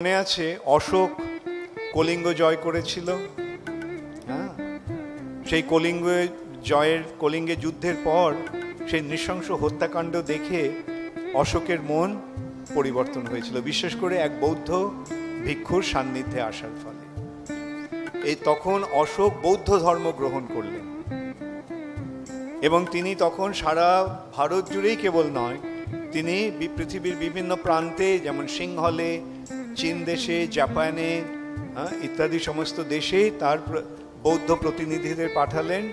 মনে আছে অশোক কলিঙ্গ জয় করেছিল। হ্যাঁ, সেই কলিঙ্গে যুদ্ধের পর সেই নৃশংস হত্যাকাণ্ড দেখে অশোকের মন পরিবর্তন হয়েছিল, বিশেষ করে এক বৌদ্ধ ভিক্ষুর সান্নিধ্যে আসার ফলে। তখন অশোক বৌদ্ধ ধর্ম গ্রহণ করলেন এবং তিনি তখন সারা ভারত জুড়েই কেবল নয়, তিনি পৃথিবীর বিভিন্ন প্রান্তে, যেমন সিংহলে, চীন দেশে, জাপানে ইত্যাদি সমস্ত দেশে তার বৌদ্ধ প্রতিনিধিদের পাঠালেন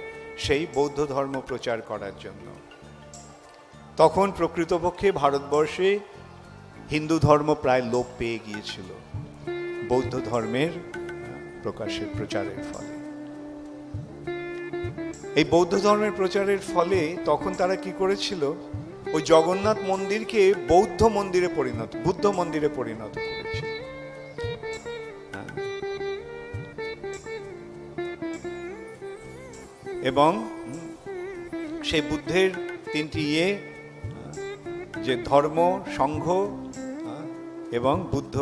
সেই বৌদ্ধ ধর্ম প্রচার করার জন্য। তখন প্রকৃতপক্ষে ভারতবর্ষে হিন্দু ধর্ম প্রায় লোপ পেয়ে গিয়েছিল বৌদ্ধ ধর্মের প্রচারের ফলে। এই বৌদ্ধ ধর্মের প্রচারের ফলে তখন তারা কি করেছিল, ওই জগন্নাথ মন্দিরকে বুদ্ধ মন্দিরে পরিণত করেছিল। এবং সেই বুদ্ধের তিনটি যে ধর্ম, সংঘ এবং বুদ্ধ,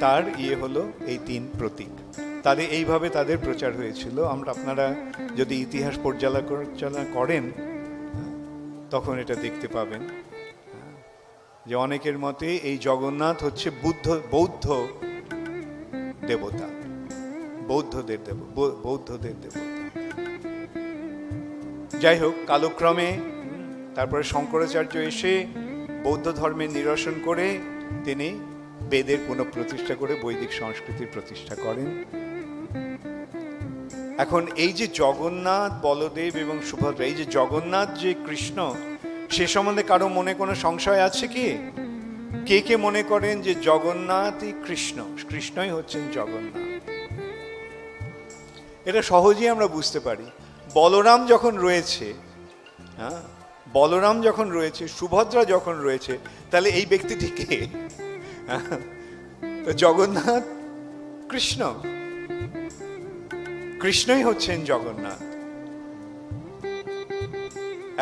তার হলো এই তিন প্রতীক। তাদের এইভাবে তাদের প্রচার হয়েছিল। আপনারা যদি ইতিহাস পর্যালোচনা করেন তখন এটা দেখতে পাবেন যে অনেকের মতে এই জগন্নাথ হচ্ছে বৌদ্ধ দেবতা, বৌদ্ধদের দেবতা। যাই হোক, কালক্রমে তারপরে শঙ্করাচার্য এসে বৌদ্ধ ধর্মের নিরসন করে তিনি বেদের পুনঃপ্রতিষ্ঠা করে বৈদিক সংস্কৃতির প্রতিষ্ঠা করেন। এখন এই যে জগন্নাথ, বলদেব এবং সুভদ্রা, এই যে জগন্নাথ যে কৃষ্ণ, সে সম্বন্ধে কারো মনে কোনো সংশয় আছে কি? কে কে মনে করেন যে জগন্নাথই কৃষ্ণই হচ্ছেন জগন্নাথ? এটা সহজেই আমরা বুঝতে পারি। বলরাম যখন রয়েছে, সুভদ্রা যখন রয়েছে, তাহলে এই ব্যক্তিটি কে? জগন্নাথ কৃষ্ণই হচ্ছেন জগন্নাথ।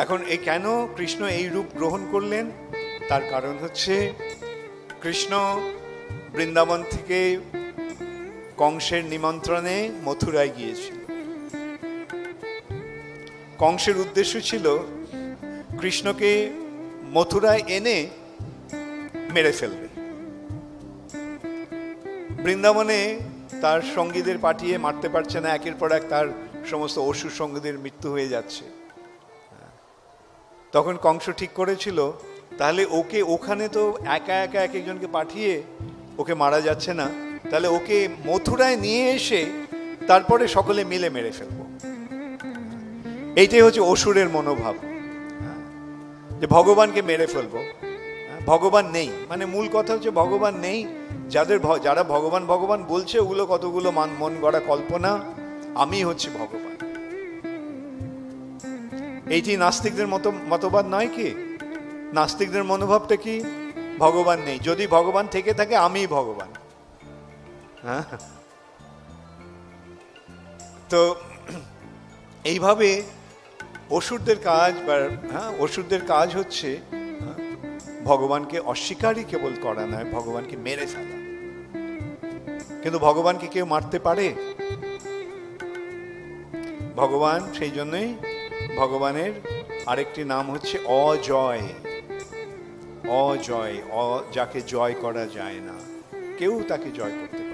এখন কেন কৃষ্ণ এই রূপ গ্রহণ করলেন? তার কারণ হচ্ছে কৃষ্ণ বৃন্দাবন থেকে কংসের নিমন্ত্রণে মথুরায় গিয়েছিল। কংসের উদ্দেশ্য ছিল কৃষ্ণকে মথুরায় এনে মেরে ফেলবে। বৃন্দাবনে তার সঙ্গীদের পাঠিয়ে মারতে পারছে না, একের পর এক তার সমস্ত অসুর সঙ্গীদের মৃত্যু হয়ে যাচ্ছে। তখন কংস ঠিক করেছিল, তাহলে ওখানে তো একা এক একজনকে পাঠিয়ে ওকে মারা যাচ্ছে না, তাহলে ওকে মথুরায় নিয়ে এসে তারপরে সকলে মিলে মেরে ফেলবো। এইটাই হচ্ছে অসুরের মনোভাব, যে ভগবানকে মেরে ফেলবো। ভগবান নেই, মানে মূল কথা হচ্ছে ভগবান নেই। যারা ভগবান বলছে, ওগুলো কতগুলো মন গড়া কল্পনা। আমি হচ্ছে ভগবান। এইটি নাস্তিকদের মতবাদ নয় কি? নাস্তিকদের মনোভাবটা কি? ভগবান নেই, যদি ভগবান থেকে থাকে আমি ভগবান। হ্যাঁ, তো এইভাবে অসুরদের কাজ হচ্ছে ভগবানকে অস্বীকারই কেবল করা নয়, ভগবানকে মেরে ফেলা। কিন্তু ভগবানকে কেউ মারতে পারে? ভগবান, সেই জন্যই ভগবানের আরেকটি নাম হচ্ছে অজয়। যাকে জয় করা যায় না, কেউ তাকে জয় করতে পারে।